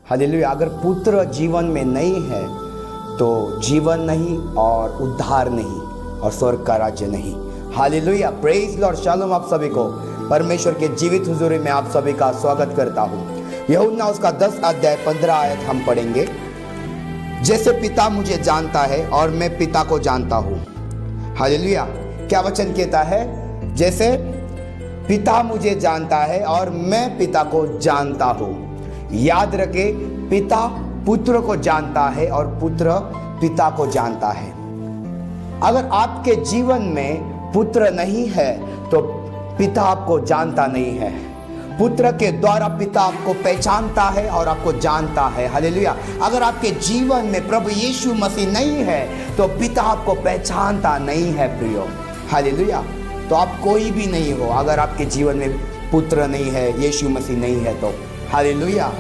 Hallelujah. अगर पुत्र जीवन में नहीं है तो जीवन नहीं और उद्धार नहीं और स्वर्ग का राज्य नहीं। Hallelujah, praise Lord. शालोम आप सभी को परमेश्वर के जीवित हुजूरी में आप सभी का स्वागत करता हूँ। यूहन्ना उसका 10 अध्याय 15 आयत हम पढ़ेंगे। जैसे पिता मुझे जानता है और मैं पिता को जानता हूँ। हालेलुया। क्या वचन कहता है? जैसे पिता मुझे जानता है और मैं पिता को जानता हूँ। याद रखे, पिता पुत्र को जानता है और पुत्र पिता को जानता है। अगर आपके जीवन में पुत्र नहीं है तो पिता आपको जानता नहीं है। पुत्र के द्वारा पिता आपको पहचानता है और आपको जानता है। हालेलुया। अगर आपके जीवन में प्रभु यीशु मसीह नहीं है तो पिता आपको पहचानता नहीं है प्रियो। हालेलुया। तो आप कोई भी नहीं हो अगर आपके जीवन में पुत्र नहीं है, यीशु मसीह नहीं है तो। Hallelujah,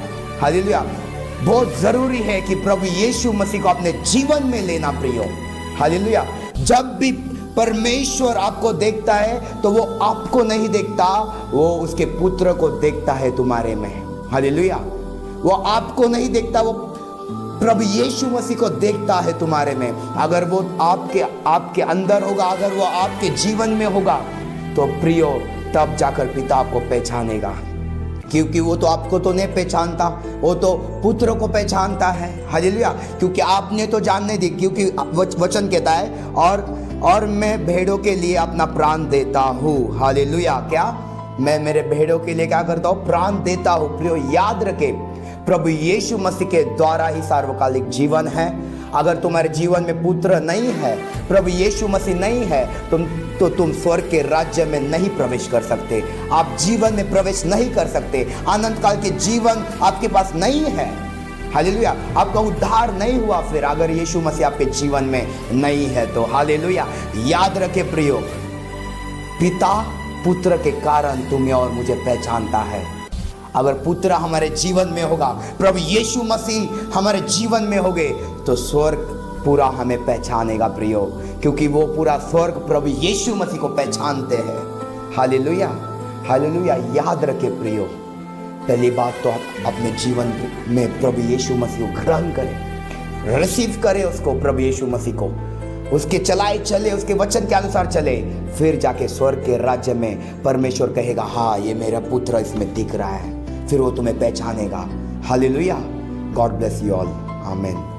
hallelujah. बहुत जरूरी है कि प्रभु यीशु मसीह को अपने जीवन में लेना प्रियो। हालेलुया। जब भी परमेश्वर आपको देखता है तो वो आपको नहीं देखता, वो उसके पुत्र को देखता है तुम्हारे में। हालेलुया। वो आपको नहीं देखता, वो प्रभु यीशु मसीह को देखता है तुम्हारे में। अगर वो आपके अंदर होगा, अगर वो आपके जीवन में होगा तो प्रियो तब जाकर पिता आपको पहचानेगा, क्योंकि वो तो आपको तो नहीं पहचानता, वो तो पुत्र को पहचानता है। हालेलुया। क्योंकि आपने तो जानने दी, क्योंकि वचन कहता है और मैं भेड़ों के लिए अपना प्राण देता हूँ। हालेलुया। क्या? मैं मेरे भेड़ों के लिए क्या करता हूँ? प्राण देता हूँ। प्रियो याद रखे, प्रभु यीशु मसीह के द्वारा ही सार्वकालिक जीवन है। अगर तुम्हारे जीवन में पुत्र नहीं है, प्रभु यीशु मसीह नहीं है, तुम स्वर्ग के राज्य में नहीं प्रवेश कर सकते। आप जीवन में प्रवेश नहीं कर सकते। अनंत काल के जीवन आपके पास नहीं है। हालेलुया। आपका उद्धार नहीं हुआ फिर अगर यीशु मसीह आपके जीवन में नहीं है तो। हालेलुया। याद रखे प्रियो, पिता पुत्र के कारण तुम्हें और मुझे पहचानता है। अगर पुत्र हमारे जीवन में होगा, प्रभु यीशु मसीह हमारे जीवन में होगे तो स्वर्ग पूरा हमें पहचानेगा प्रियो, क्योंकि वो पूरा स्वर्ग प्रभु यीशु मसीह को पहचानते हैं। Hallelujah, hallelujah. याद रखे प्रियो, पहली बात तो आप अपने जीवन में प्रभु यीशु मसीह को ग्रहण करें, रिसीव करें उसको, प्रभु यीशु मसीह को, उसके चलाए चले, उसके वचन के अनुसार चले, फिर जाके स्वर्ग के राज्य में परमेश्वर कहेगा हाँ ये मेरा पुत्र इसमें दिख रहा है, फिर वो तुम्हें पहचानेगा। हालेलुया। God bless you all. आमीन।